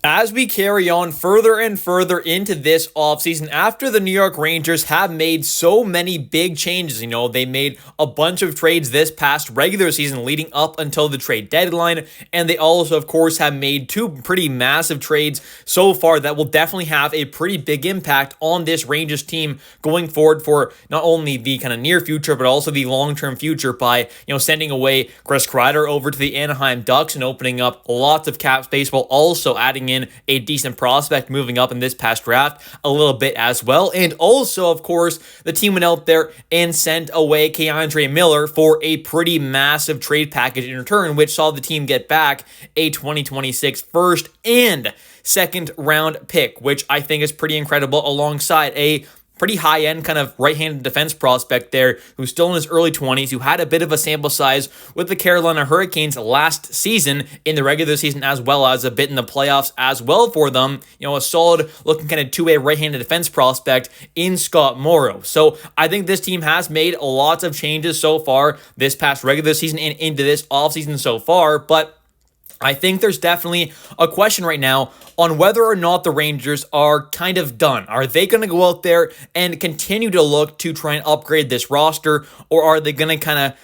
As we carry on further and further into this offseason, after the New York Rangers have made so many big changes, they made a bunch of trades this past regular season leading up until the trade deadline, and they also, of course, have made two pretty massive trades so far that will definitely have a pretty big impact on this Rangers team going forward for not only the kind of near future, but also the long-term future by, sending away Chris Kreider over to the Anaheim Ducks and opening up lots of cap space while also adding in a decent prospect moving up in this past draft a little bit as well. And also, of course, the team went out there and sent away K'Andre Miller for a pretty massive trade package in return, which saw the team get back a 2026 first and second round pick, which I think is pretty incredible, alongside a pretty high-end kind of right-handed defense prospect there who's still in his early 20s, who had a bit of a sample size with the Carolina Hurricanes last season in the regular season, as well as a bit in the playoffs as well for them. A solid-looking kind of two-way right-handed defense prospect in Scott Morrow. So I think this team has made lots of changes so far this past regular season and into this offseason so far, but I think there's definitely a question right now on whether or not the Rangers are kind of done. Are they going to go out there and continue to look to try and upgrade this roster, or are they going to kind of,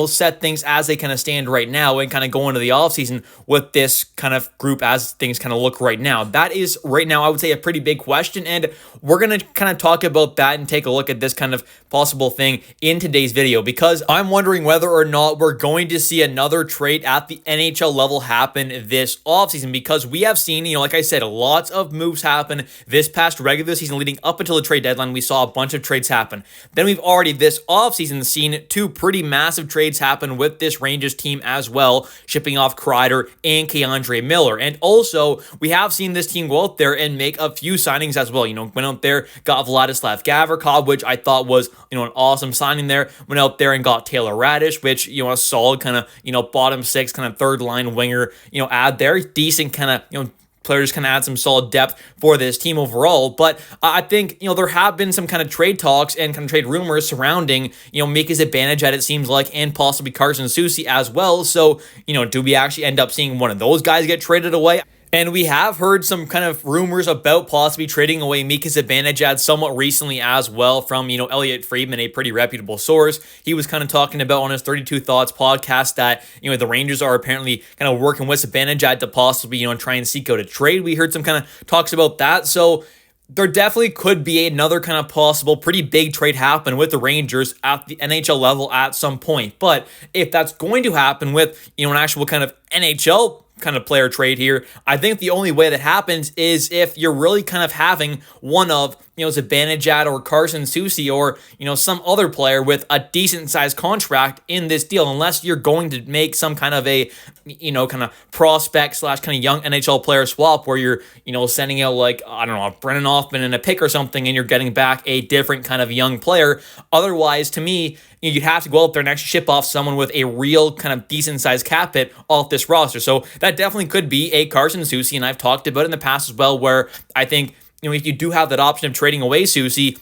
set things as they kind of stand right now and kind of go into the offseason with this kind of group as things kind of look right now? That is right now, I would say, a pretty big question, and we're going to kind of talk about that and take a look at this kind of possible thing in today's video, because I'm wondering whether or not we're going to see another trade at the NHL level happen this offseason, because we have seen, like I said, lots of moves happen this past regular season leading up until the trade deadline. We saw a bunch of trades happen. Then we've already this offseason seen two pretty massive trades happen with this Rangers team as well, shipping off Kreider and K'Andre Miller. And also, we have seen this team go out there and make a few signings as well. Went out there, got Vladislav Gavrikov, which I thought was, an awesome signing there. Went out there and got Taylor Radish, which, a solid kind of, bottom six, kind of third line winger, add there. Decent kind of, players kind of add some solid depth for this team overall. But I think, there have been some kind of trade talks and kind of trade rumors surrounding, Mika Zibanejad, it seems like, and possibly Carson Soucy as well. So, do we actually end up seeing one of those guys get traded away? And we have heard some kind of rumors about possibly trading away Mika Zibanejad somewhat recently as well from, Elliot Friedman, a pretty reputable source. He was kind of talking about on his 32 Thoughts podcast that, the Rangers are apparently kind of working with Zibanejad to possibly, try and seek out a trade. We heard some kind of talks about that. So there definitely could be another kind of possible pretty big trade happen with the Rangers at the NHL level at some point. But if that's going to happen with, an actual kind of NHL kind of player trade here, I think the only way that happens is if you're really kind of having one of, Zibanejad or Carson Soucy or, some other player with a decent sized contract in this deal, unless you're going to make some kind of a, kind of prospect / kind of young NHL player swap where you're, sending out like, I don't know, Brennan Hoffman and a pick or something, and you're getting back a different kind of young player. Otherwise, to me, you'd have to go out there and actually ship off someone with a real kind of decent sized cap hit off this roster. So that definitely could be a Carson Soucy, and I've talked about it in the past as well, where I think, if you do have that option of trading away Soucy,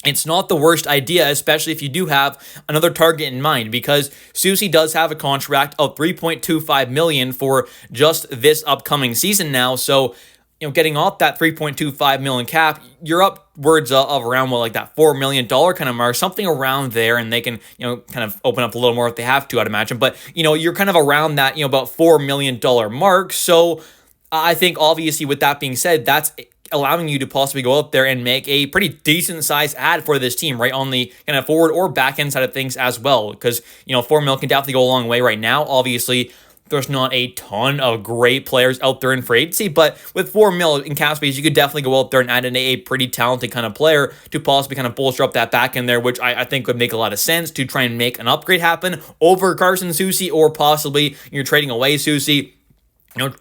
it's not the worst idea, especially if you do have another target in mind, because Soucy does have a contract of $3.25 million for just this upcoming season now. So, getting off that $3.25 million cap, you're upwards of around like that $4 million kind of mark, something around there, and they can, kind of open up a little more if they have to, I'd imagine. But, you're kind of around that, about $4 million mark. So I think obviously with that being said, that's allowing you to possibly go out there and make a pretty decent size ad for this team, right, on the kind of forward or back end side of things as well, because, $4 million can definitely go a long way right now. Obviously, there's not a ton of great players out there in free agency, but with $4 million in cap space, you could definitely go out there and add in a pretty talented kind of player to possibly kind of bolster up that back end there, which I think would make a lot of sense to try and make an upgrade happen over Carson Soucy, or possibly you're trading away Soucy,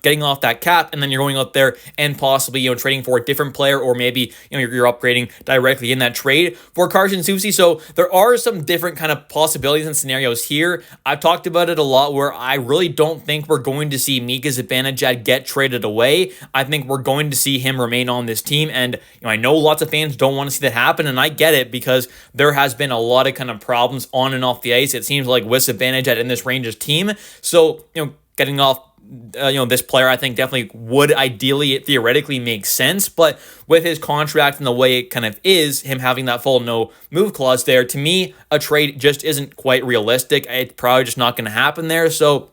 getting off that cap, and then you're going out there and possibly, trading for a different player, or maybe, you're upgrading directly in that trade for Carson Soucy. So there are some different kind of possibilities and scenarios here. I've talked about it a lot, where I really don't think we're going to see Mika Zibanejad get traded away. I think we're going to see him remain on this team, and I know lots of fans don't want to see that happen, and I get it, because there has been a lot of kind of problems on and off the ice, it seems like, with Zibanejad in this Rangers team. So, getting off this player I think definitely would ideally, theoretically make sense, but with his contract and the way it kind of is, him having that full no move clause there, to me, a trade just isn't quite realistic. It's probably just not going to happen there. So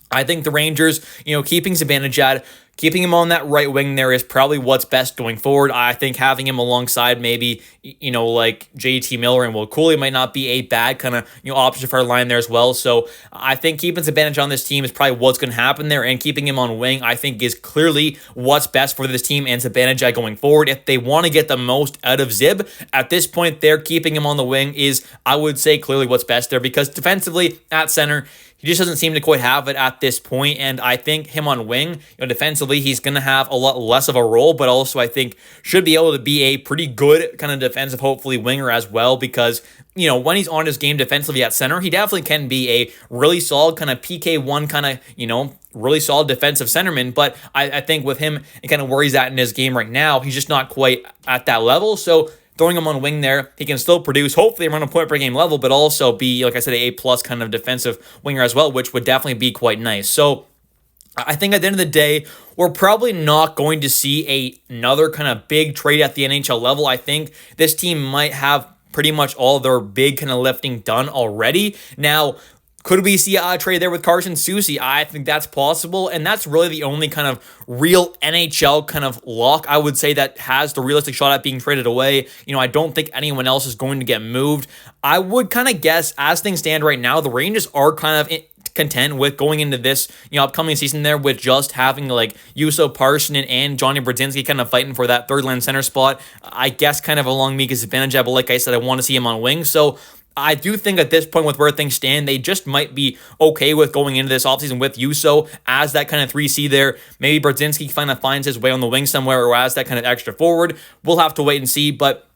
I think the Rangers, keeping Zibanejad, keeping him on that right wing there is probably what's best going forward. I think having him alongside maybe, like JT Miller and Will Cooley might not be a bad kind of, option for our line there as well. So I think keeping Zibanejad on this team is probably what's going to happen there, and keeping him on wing, I think, is clearly what's best for this team and Zibanejad going forward. If they want to get the most out of Zib, at this point there, keeping him on the wing is, I would say, clearly what's best there, because defensively at center, he just doesn't seem to quite have it at this point, and I think him on wing, defensively, he's going to have a lot less of a role, but also I think should be able to be a pretty good kind of defensive, hopefully, winger as well, because, when he's on his game defensively at center, he definitely can be a really solid kind of PK1 kind of, really solid defensive centerman, but I think with him and kind of where he's at in his game right now, he's just not quite at that level, so throwing him on wing there, he can still produce, hopefully around a point per game level, but also be, like I said, a A+ kind of defensive winger as well, which would definitely be quite nice. So I think at the end of the day, we're probably not going to see another kind of big trade at the NHL level. I think this team might have pretty much all their big kind of lifting done already. Now, could we see a trade there with Carson Soucy? I think that's possible, and that's really the only kind of real NHL kind of lock, I would say, that has the realistic shot at being traded away. I don't think anyone else is going to get moved. I would kind of guess, as things stand right now, the Rangers are kind of content with going into this upcoming season there with just having like Juuso Parssinen and Johnny Brodzinski kind of fighting for that third line center spot. I guess kind of along Mika Zibanejad, but like I said, I want to see him on wing. So I do think at this point with where things stand, they just might be okay with going into this offseason with Juuso as that kind of 3C there. Maybe Brodzinski kind of finds his way on the wing somewhere or as that kind of extra forward. We'll have to wait and see, but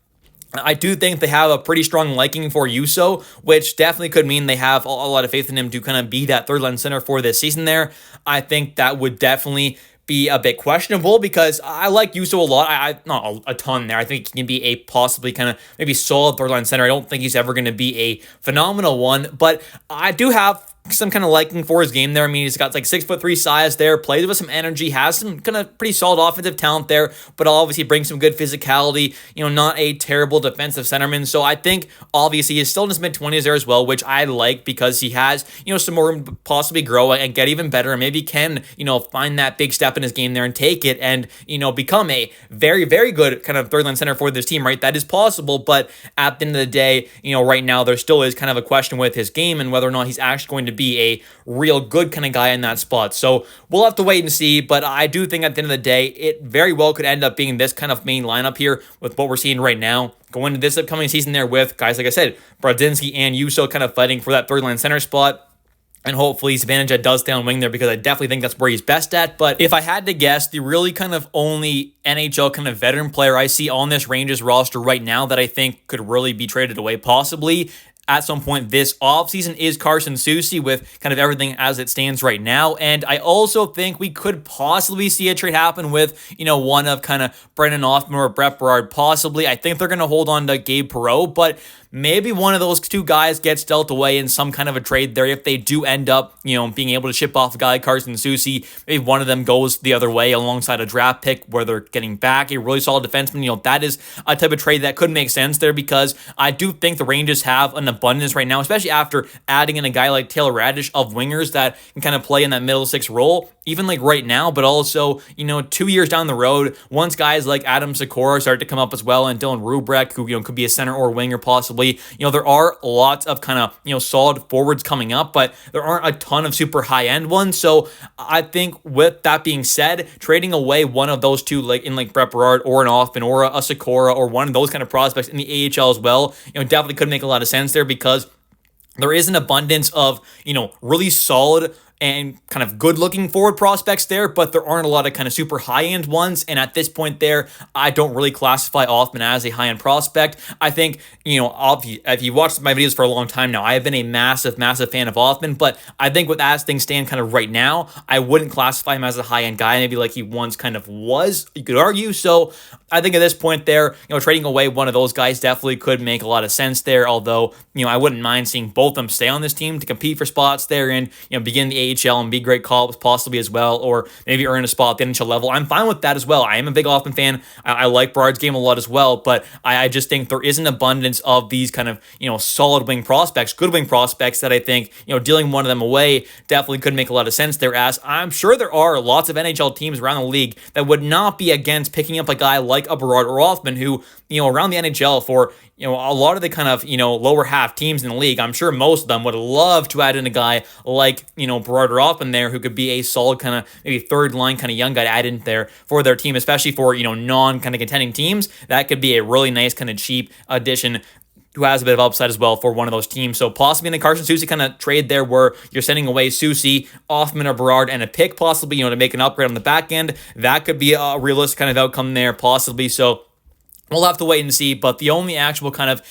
I do think they have a pretty strong liking for Juuso, which definitely could mean they have a lot of faith in him to kind of be that third line center for this season there. I think that would definitely be a bit questionable because I like Juuso a lot. I not a ton there. I think he can be a possibly kind of maybe solid third line center. I don't think he's ever going to be a phenomenal one, but I do have some kind of liking for his game there. I mean, he's got like 6'3" size there, plays with some energy, has some kind of pretty solid offensive talent there, but obviously brings some good physicality, not a terrible defensive centerman. So I think obviously he's still in his mid-20s there as well, which I like because he has, some more room to possibly grow and get even better and maybe can, find that big step in his game there and take it and, become a very, very good kind of third line center for this team, right? That is possible, but at the end of the day, right now there still is kind of a question with his game and whether or not he's actually going to be a real good kind of guy in that spot. So we'll have to wait and see, but I do think at the end of the day, it very well could end up being this kind of main lineup here with what we're seeing right now. Going into this upcoming season there with guys, like I said, Brodzinski and Juuso kind of fighting for that third line center spot. And hopefully Zibanejad does stay on wing there because I definitely think that's where he's best at. But if I had to guess, the really kind of only NHL kind of veteran player I see on this Rangers roster right now that I think could really be traded away possibly at some point this offseason is Carson Soucy with kind of everything as it stands right now. And I also think we could possibly see a trade happen with, one of kind of Brendan Othmann or Brett Berard possibly. I think they're going to hold on to Gabe Perreault, but maybe one of those two guys gets dealt away in some kind of a trade there. If they do end up, being able to ship off a guy like Carson Soucy, maybe one of them goes the other way alongside a draft pick where they're getting back a really solid defenseman. That is a type of trade that could make sense there because I do think the Rangers have an abundance right now, especially after adding in a guy like Taylor Raddysh of wingers that can kind of play in that middle six role, even like right now, but also, 2 years down the road, once guys like Adam Sikora start to come up as well and Dylan Rubrek, who, could be a center or winger possibly, there are lots of kind of, solid forwards coming up, but there aren't a ton of super high-end ones. So I think with that being said, trading away one of those two, like Brett Berard or an Othmann or a Sikora or one of those kind of prospects in the AHL as well, definitely could make a lot of sense there because there is an abundance of, really solid and kind of good-looking forward prospects there, but there aren't a lot of kind of super high-end ones, and at this point there, I don't really classify Othmann as a high-end prospect. I think, if you watched my videos for a long time now, I have been a massive, massive fan of Othmann, but I think with as things stand kind of right now, I wouldn't classify him as a high-end guy, maybe like he once kind of was, you could argue, so I think at this point there, trading away one of those guys definitely could make a lot of sense there, although, I wouldn't mind seeing both of them stay on this team to compete for spots there and, begin the AHL and be great call-ups possibly as well, or maybe earn a spot at the NHL level. I'm fine with that as well. I am a big Hoffman fan. I like Berard's game a lot as well, but I just think there is an abundance of these kind of, solid wing prospects, good wing prospects that I think, dealing one of them away definitely could make a lot of sense there, as I'm sure there are lots of NHL teams around the league that would not be against picking up a guy like a Berard or Hoffman who, around the NHL for, a lot of the kind of, lower half teams in the league, I'm sure most of them would love to add in a guy like, Berard or Hoffman there who could be a solid kind of maybe third line kind of young guy to add in there for their team, especially for, non kind of contending teams. That could be a really nice kind of cheap addition who has a bit of upside as well for one of those teams. So possibly in the Carson Soucy kind of trade there where you're sending away Soucy, Hoffman, or Berard, and a pick possibly, to make an upgrade on the back end. That could be a realistic kind of outcome there possibly. So we'll have to wait and see. But the only actual kind of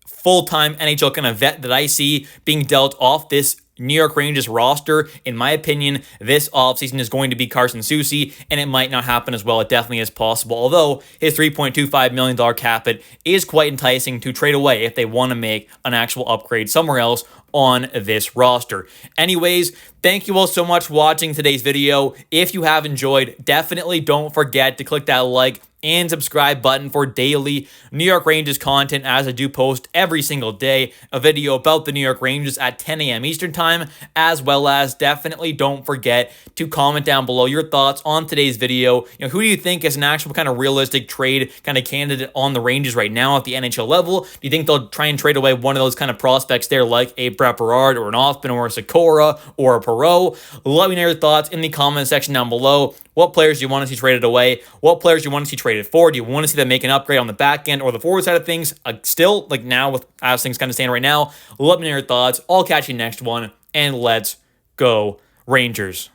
full-time NHL kind of vet that I see being dealt off this New York Rangers roster, in my opinion, this offseason is going to be Carson Soucy, and it might not happen as well. It definitely is possible, although his $3.25 million cap hit is quite enticing to trade away if they want to make an actual upgrade somewhere else on this roster. Anyways, thank you all so much for watching today's video. If you have enjoyed, definitely don't forget to click that like and subscribe button for daily New York Rangers content, as I do post every single day a video about the New York Rangers at 10 a.m. Eastern Time, as well as definitely don't forget to comment down below your thoughts on today's video. Who do you think is an actual kind of realistic trade kind of candidate on the Rangers right now at the NHL level? Do you think they'll try and trade away one of those kind of prospects there like a Brett Berard or an Hoffman or a Sikora or a Perreault? Let me know your thoughts in the comment section down below. What players do you want to see traded away? What players do you want to see traded for? Do you want to see them make an upgrade on the back end or the forward side of things? Still, like now, with as things kind of stand right now, let me know your thoughts. I'll catch you next one, and let's go Rangers.